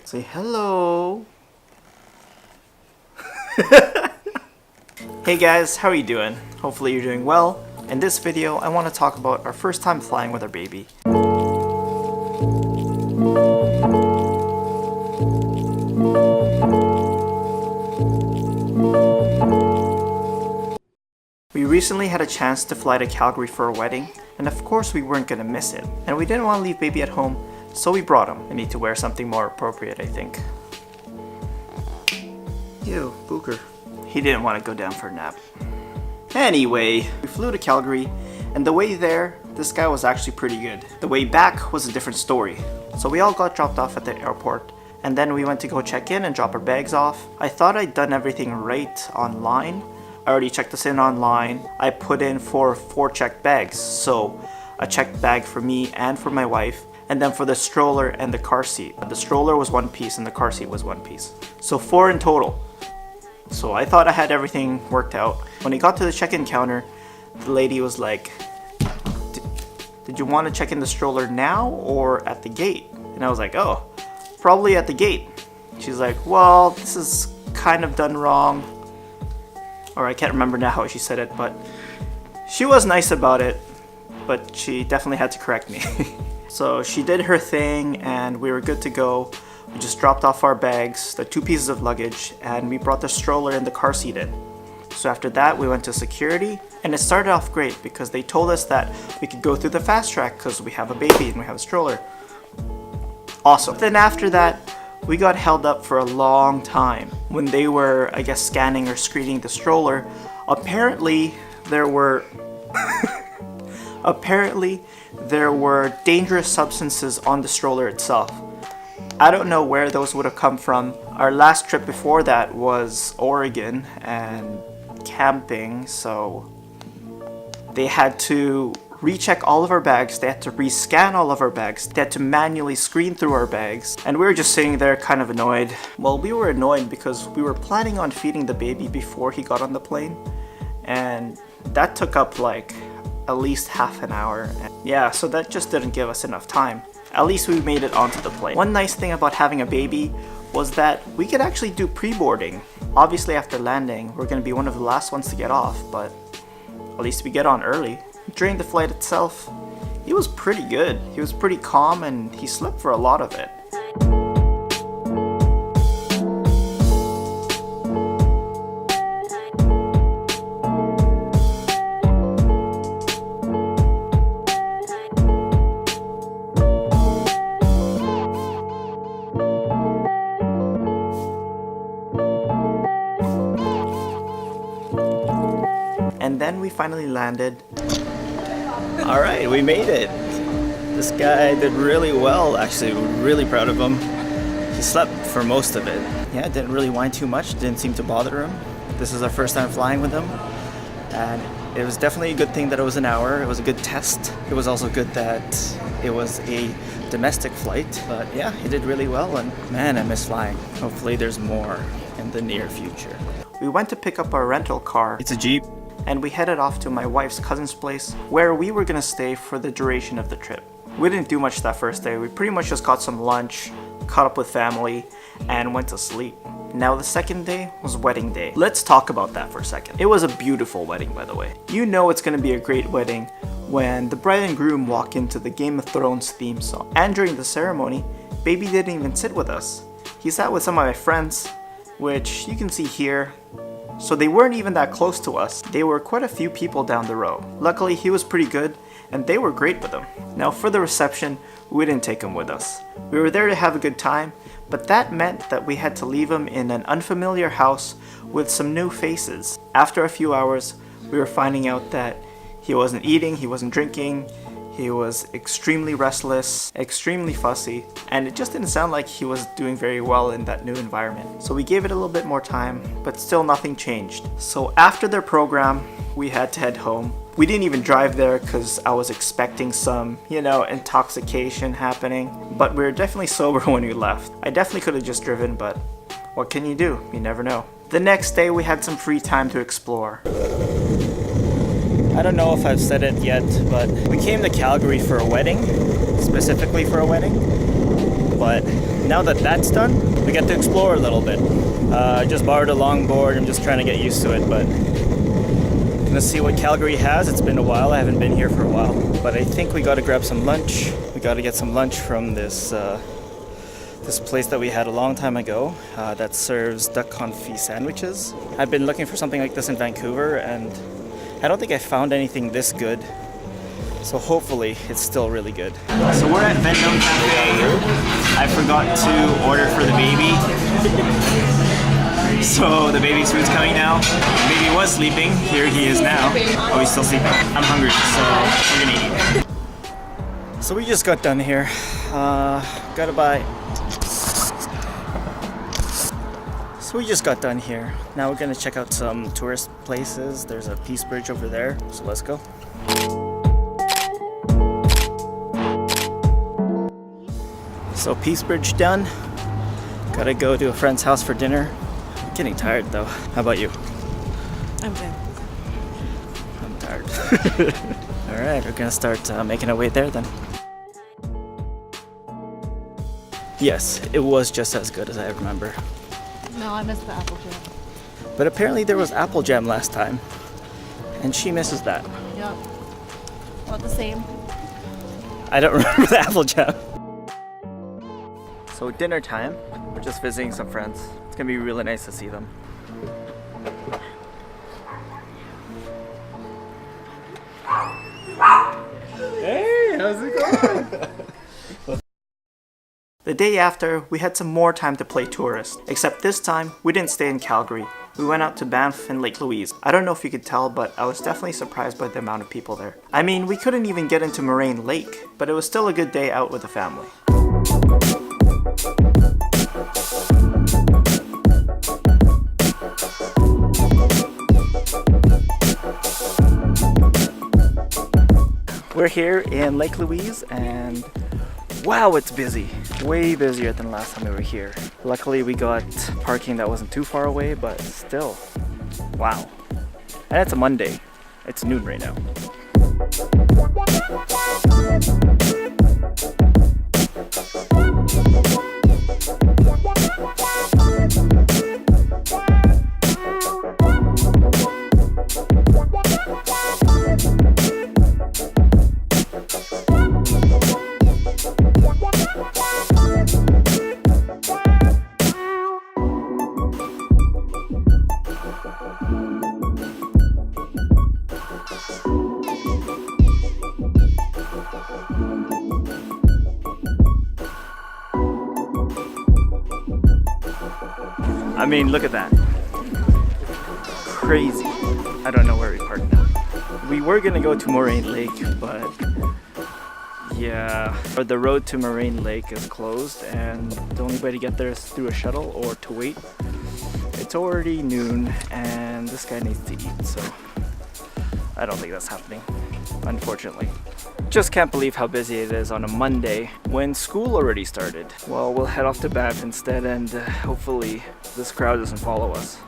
Say hello. Hey guys, how are you doing? Hopefully you're doing well. In this video, I want to talk about our first time flying with our baby. We recently had a chance to fly to Calgary for a wedding, and of course we weren't gonna miss it. And we didn't want to leave baby at home, so we brought him. I need to wear something more appropriate, I think. Ew, Booker. He didn't want to go down for a nap. Anyway, we flew to Calgary, and the way there, this guy was actually pretty good. The way back was a different story. So we all got dropped off at the airport, and then we went to go check in and drop our bags off. I thought I'd done everything right online. I already checked us in online. I put in for 4 checked bags, so a checked bag for me and for my wife, and then for the stroller and the car seat. The stroller was 1 piece and the car seat was 1 piece. So 4 in total. So I thought I had everything worked out. When we got to the check-in counter, the lady was like, did you want to check in the stroller now or at the gate? And I was like, oh, probably at the gate. She's like, well, this is kind of done wrong. Or I can't remember now how she said it, but she was nice about it, but she definitely had to correct me. So she did her thing and we were good to go. We just dropped off our bags, the 2 pieces of luggage, and we brought the stroller and the car seat in. So after that, we went to security, and it started off great because they told us that we could go through the fast track because we have a baby and we have a stroller. Awesome. Then after that, we got held up for a long time. When they were, I guess, scanning or screening the stroller, apparently there were dangerous substances on the stroller itself. I don't know where those would have come from. Our last trip before that was Oregon and camping, so they had to recheck all of our bags, they had to rescan all of our bags, they had to manually screen through our bags, and we were just sitting there kind of annoyed. Well, we were annoyed because we were planning on feeding the baby before he got on the plane, and that took up like at least half an hour. Yeah, so that just didn't give us enough time. At least we made it onto the plane. One nice thing about having a baby was that we could actually do pre-boarding. Obviously after landing, we're going to be one of the last ones to get off, but at least we get on early. During the flight itself, he was pretty good. He was pretty calm and he slept for a lot of it. And then we finally landed. Alright, we made it. This guy did really well, actually. We're really proud of him. He slept for most of it. Yeah, didn't really whine too much, didn't seem to bother him. This is our first time flying with him. And it was definitely a good thing that it was an hour. It was a good test. It was also good that it was a domestic flight. But yeah, he did really well, and man, I miss flying. Hopefully there's more in the near future. We went to pick up our rental car. It's a Jeep. And we headed off to my wife's cousin's place where we were gonna stay for the duration of the trip. We didn't do much that first day. We pretty much just got some lunch, caught up with family, and went to sleep. Now the second day was wedding day. Let's talk about that for a second. It was a beautiful wedding, by the way. You know it's gonna be a great wedding when the bride and groom walk into the Game of Thrones theme song. And during the ceremony, baby didn't even sit with us. He sat with some of my friends, which you can see here. So they weren't even that close to us. They were quite a few people down the row. Luckily, he was pretty good, and they were great with him. Now for the reception, we didn't take him with us. We were there to have a good time, but that meant that we had to leave him in an unfamiliar house with some new faces. After a few hours, we were finding out that he wasn't eating, he wasn't drinking, he was extremely restless, extremely fussy, and it just didn't sound like he was doing very well in that new environment. So we gave it a little bit more time, but still nothing changed. So after their program, we had to head home. We didn't even drive there because I was expecting some, intoxication happening, but we were definitely sober when we left. I definitely could have just driven, but what can you do? You never know. The next day we had some free time to explore. I don't know if I've said it yet, but we came to Calgary for a wedding, specifically for a wedding. But now that that's done, we get to explore a little bit. I just borrowed a longboard. I'm just trying to get used to it, but let's see what Calgary has. It's been a while. I haven't been here for a while, but I think we got to grab some lunch. We got to get some lunch from this place that we had a long time ago that serves duck confit sandwiches. I've been looking for something like this in Vancouver, and I don't think I found anything this good. So hopefully it's still really good. So we're at Vendome Cafe. I forgot to order for the baby. So the baby's food's coming now. The baby was sleeping. Here he is now. Oh, he's still sleeping. I'm hungry, so we're gonna eat. So we just got done here. Gotta buy. So we just got done here. Now we're gonna check out some tourist places. There's a Peace Bridge over there, so let's go. So Peace Bridge done. Gotta go to a friend's house for dinner. I'm getting tired though. How about you? I'm good. I'm tired. Alright, we're gonna start making our way there then. Yes, it was just as good as I remember. No, I missed the apple jam. But apparently there was apple jam last time. And she misses that. Yep. About the same. I don't remember the apple jam. So dinner time. We're just visiting some friends. It's gonna be really nice to see them. Hey, how's it going? The day after, we had some more time to play tourist. Except this time, we didn't stay in Calgary. We went out to Banff and Lake Louise. I don't know if you could tell, but I was definitely surprised by the amount of people there. I mean, we couldn't even get into Moraine Lake, but it was still a good day out with the family. We're here in Lake Louise and wow, it's busy. Way busier than last time we were here. Luckily we got parking that wasn't too far away, but still, wow. And it's a Monday. It's noon right now. I mean, look at that. Crazy. I don't know where we parked now. We were gonna go to Moraine Lake, but yeah, the road to Moraine Lake is closed and the only way to get there is through a shuttle or to wait. It's already noon and this guy needs to eat, so I don't think that's happening, unfortunately. Just can't believe how busy it is on a Monday when school already started. Well, we'll head off to Banff instead and hopefully this crowd doesn't follow us.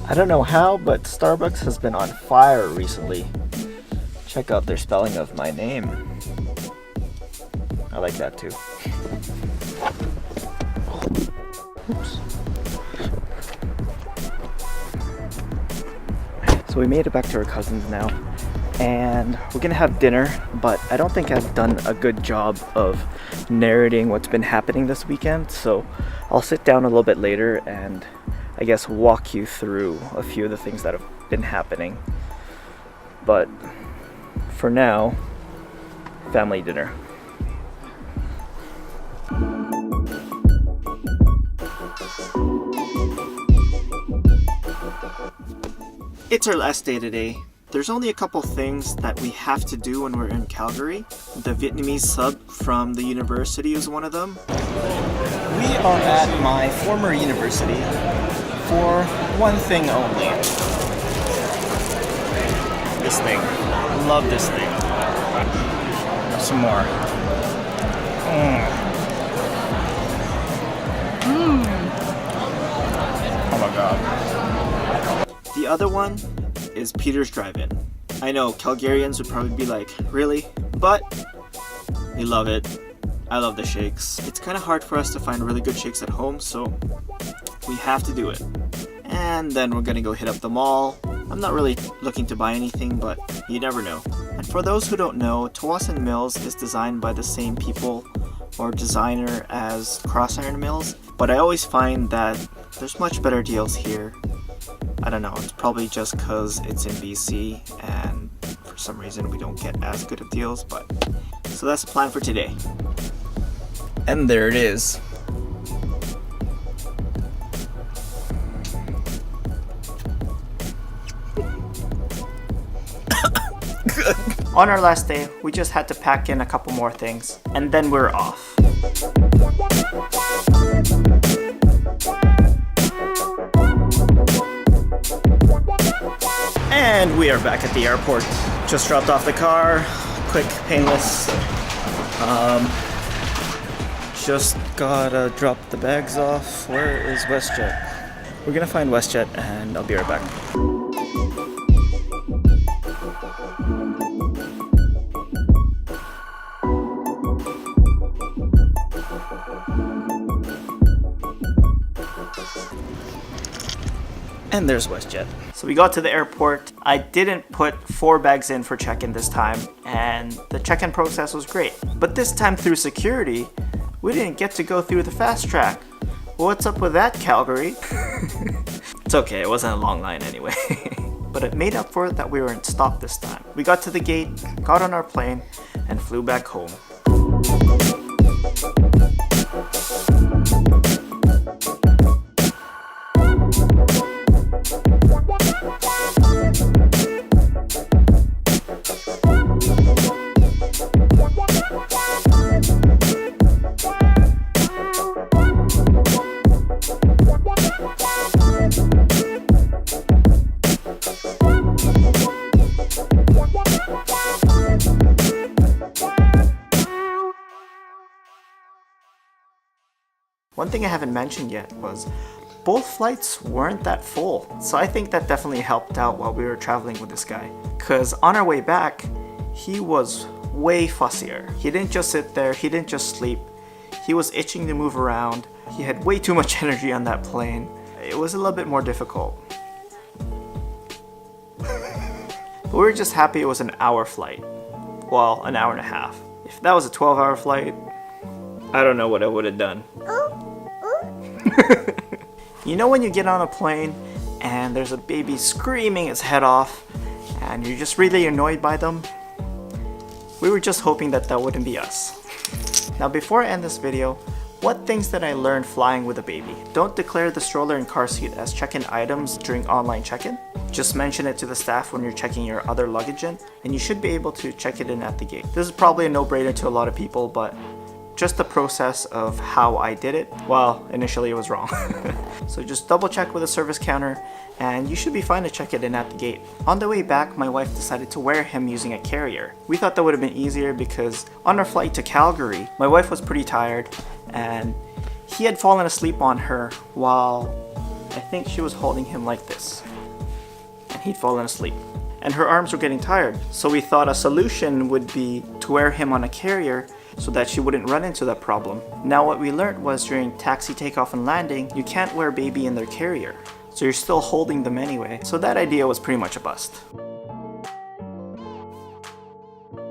I don't know how, but Starbucks has been on fire recently. Check out their spelling of my name. I like that too. Oops. So we made it back to our cousins now, and we're gonna have dinner, but I don't think I've done a good job of narrating what's been happening this weekend, so I'll sit down a little bit later and I guess walk you through a few of the things that have been happening. But for now, family dinner. It's our last day today. There's only a couple things that we have to do when we're in Calgary. The Vietnamese sub from the university is one of them. We are at my former university for one thing only. This thing. Love this thing. Some more. Oh my god. The other one is Peter's Drive-In. I know Calgarians would probably be like, really? But we love it. I love the shakes. It's kind of hard for us to find really good shakes at home, so we have to do it. And then we're gonna go hit up the mall. I'm not really looking to buy anything, but you never know. And for those who don't know, Tsawwassen Mills is designed by the same people or designer as Cross Iron Mills, but I always find that there's much better deals here. I don't know, it's probably just because it's in BC and for some reason we don't get as good of deals, but so that's the plan for today. And there it is. On our last day, we just had to pack in a couple more things, and then we're off. And we are back at the airport. Just dropped off the car, quick, painless. Just gotta drop the bags off. Where is WestJet? We're gonna find WestJet and I'll be right back. And there's WestJet. So we got to the airport. I didn't put 4 bags in for check-in this time, and the check-in process was great. But this time through security, we didn't get to go through the fast track. What's up with that, Calgary? It's okay, it wasn't a long line anyway. But it made up for it that we weren't stopped this time. We got to the gate, got on our plane, and flew back home. One thing I haven't mentioned yet was both flights weren't that full. So I think that definitely helped out while we were traveling with this guy. Cause on our way back, he was way fussier. He didn't just sit there, he didn't just sleep. He was itching to move around. He had way too much energy on that plane. It was a little bit more difficult. But we were just happy it was an hour flight. Well, an hour and a half. If that was a 12-hour flight, I don't know what I would have done. You know when you get on a plane and there's a baby screaming its head off and you're just really annoyed by them? We were just hoping that that wouldn't be us. Now before I end this video, what things did I learn flying with a baby? Don't declare the stroller and car seat as check-in items during online check-in. Just mention it to the staff when you're checking your other luggage in, and you should be able to check it in at the gate. This is probably a no-brainer to a lot of people, but just the process of how I did it, well, initially it was wrong. So just double check with the service counter and you should be fine to check it in at the gate. On the way back, my wife decided to wear him using a carrier. We thought that would have been easier because on our flight to Calgary, my wife was pretty tired and he had fallen asleep on her while I think she was holding him like this. And he'd fallen asleep. And her arms were getting tired. So we thought a solution would be to wear him on a carrier so that she wouldn't run into that problem. Now what we learned was during taxi takeoff and landing, you can't wear baby in their carrier. So you're still holding them anyway. So that idea was pretty much a bust.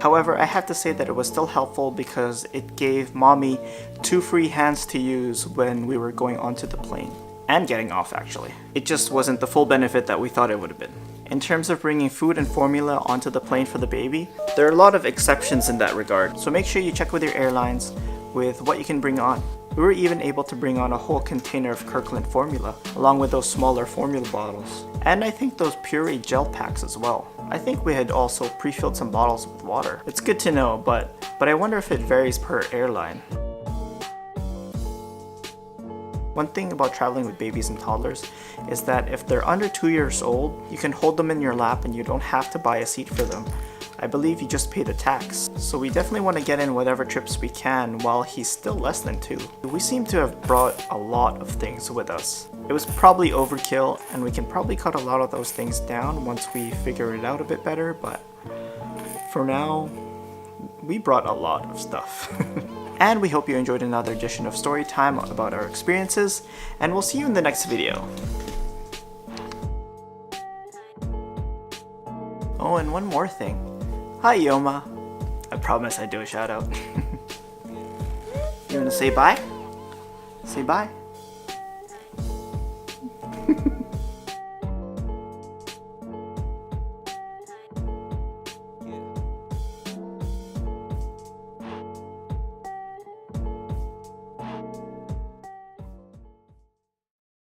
However, I have to say that it was still helpful because it gave mommy 2 free hands to use when we were going onto the plane. And getting off actually. It just wasn't the full benefit that we thought it would have been. In terms of bringing food and formula onto the plane for the baby, there are a lot of exceptions in that regard, so make sure you check with your airlines with what you can bring on. We were even able to bring on a whole container of Kirkland formula, along with those smaller formula bottles. And I think those Puree gel packs as well. I think we had also pre-filled some bottles with water. It's good to know, but I wonder if it varies per airline. One thing about traveling with babies and toddlers is that if they're under 2 years old, you can hold them in your lap and you don't have to buy a seat for them. I believe you just pay the tax. So we definitely want to get in whatever trips we can while he's still less than 2. We seem to have brought a lot of things with us. It was probably overkill, and we can probably cut a lot of those things down once we figure it out a bit better, but for now, we brought a lot of stuff. And we hope you enjoyed another edition of Storytime about our experiences, and we'll see you in the next video. Oh, and one more thing. Hi, Yoma. I promise I'd do a shout out. You wanna say bye? Say bye.